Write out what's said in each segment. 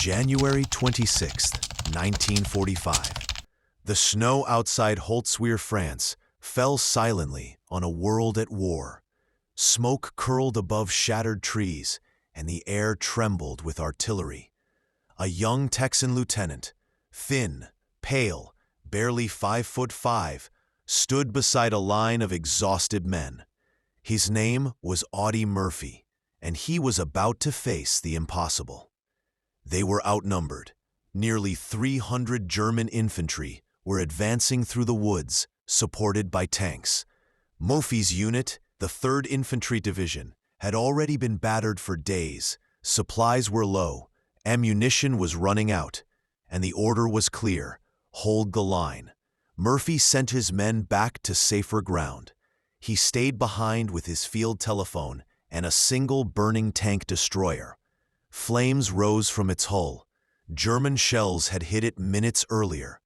January 26, 1945. The snow outside Holtzwihr, France, fell silently on a world at war. Smoke curled above shattered trees, and the air trembled with artillery. A young Texan lieutenant, thin, pale, barely 5'5", stood beside a line of exhausted men. His name was Audie Murphy, and he was about to face the impossible. They were outnumbered. Nearly 300 German infantry were advancing through the woods, supported by tanks. Murphy's unit, the 3rd Infantry Division, had already been battered for days. Supplies were low, ammunition was running out, and the order was clear: hold the line. Murphy sent his men back to safer ground. He stayed behind with his field telephone and a single burning tank destroyer. Flames rose from its hull. German shells had hit it minutes earlier.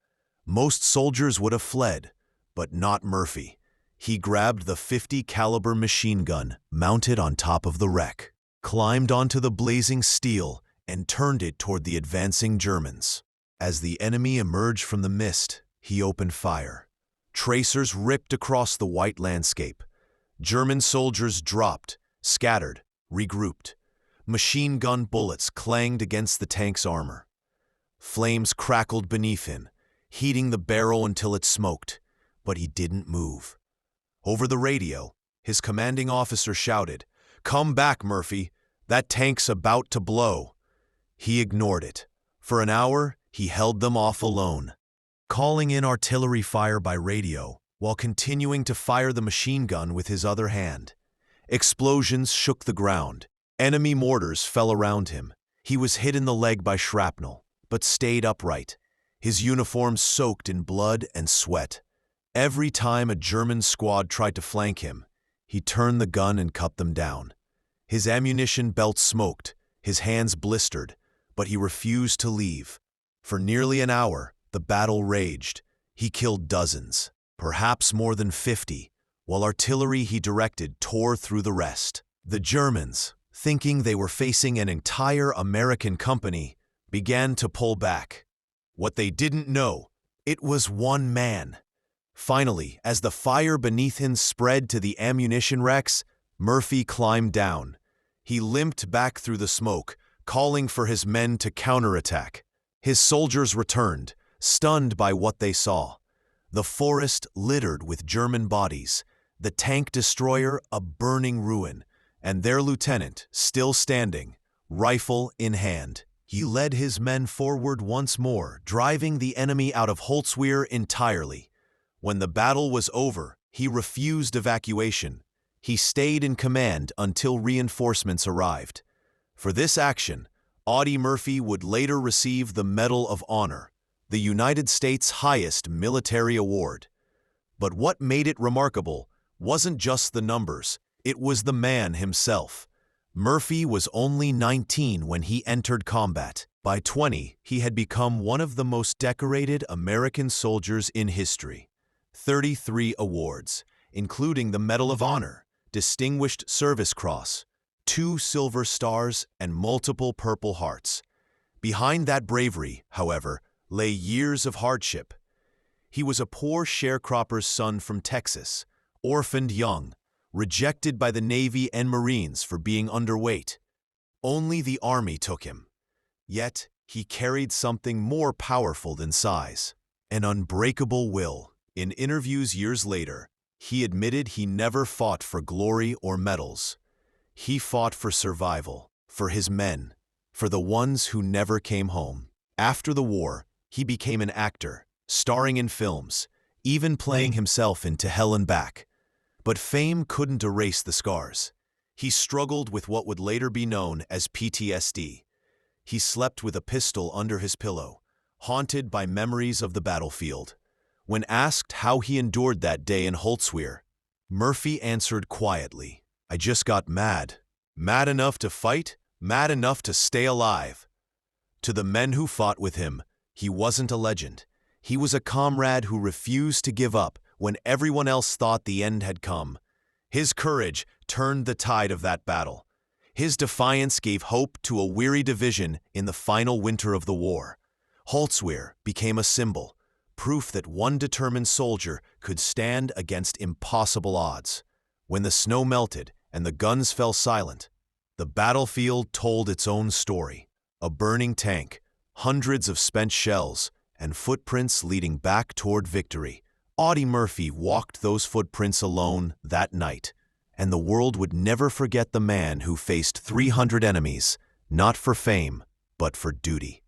Most soldiers would have fled, but not Murphy. He grabbed the .50 caliber machine gun mounted on top of the wreck, climbed onto the blazing steel, and turned it toward the advancing Germans. As the enemy emerged from the mist, he opened fire. Tracers ripped across the white landscape. German soldiers dropped, scattered, regrouped. Machine gun bullets clanged against the tank's armor. Flames crackled beneath him, heating the barrel until it smoked, but he didn't move. Over the radio, his commanding officer shouted, "Come back, Murphy! That tank's about to blow!" He ignored it. For an hour, he held them off alone, calling in artillery fire by radio, while continuing to fire the machine gun with his other hand. Explosions shook the ground. Enemy mortars fell around him. He was hit in the leg by shrapnel, but stayed upright, his uniform soaked in blood and sweat. Every time a German squad tried to flank him, he turned the gun and cut them down. His ammunition belt smoked, his hands blistered, but he refused to leave. For nearly an hour, the battle raged. He killed dozens, perhaps more than 50, while artillery he directed tore through the rest. The Germans, thinking they were facing an entire American company, began to pull back. What they didn't know, it was one man. Finally, as the fire beneath him spread to the ammunition racks, Murphy climbed down. He limped back through the smoke, calling for his men to counterattack. His soldiers returned, stunned by what they saw. The forest littered with German bodies, the tank destroyer a burning ruin, and their lieutenant still standing, rifle in hand. He led his men forward once more, driving the enemy out of Holtzwihr entirely. When the battle was over, he refused evacuation. He stayed in command until reinforcements arrived. For this action, Audie Murphy would later receive the Medal of Honor, the United States' highest military award. But what made it remarkable wasn't just the numbers, it was the man himself. Murphy was only 19 when he entered combat. By 20, he had become one of the most decorated American soldiers in history. 33 awards, including the Medal of Honor, Distinguished Service Cross, 2 Silver Stars, and multiple Purple Hearts. Behind that bravery, however, lay years of hardship. He was a poor sharecropper's son from Texas, orphaned young, rejected by the Navy and Marines for being underweight. Only the Army took him. Yet, he carried something more powerful than size: an unbreakable will. In interviews years later, he admitted he never fought for glory or medals. He fought for survival, for his men, for the ones who never came home. After the war, he became an actor, starring in films, even playing himself in To Hell and Back. But fame couldn't erase the scars. He struggled with what would later be known as PTSD. He slept with a pistol under his pillow, haunted by memories of the battlefield. When asked how he endured that day in Holtzwihr, Murphy answered quietly, "I just got mad. Mad enough to fight, mad enough to stay alive." To the men who fought with him, he wasn't a legend. He was a comrade who refused to give up when everyone else thought the end had come. His courage turned the tide of that battle. His defiance gave hope to a weary division in the final winter of the war. Holzwehr became a symbol, proof that one determined soldier could stand against impossible odds. When the snow melted and the guns fell silent, the battlefield told its own story. A burning tank, hundreds of spent shells, and footprints leading back toward victory. Audie Murphy walked those footprints alone that night, and the world would never forget the man who faced 300 enemies, not for fame, but for duty.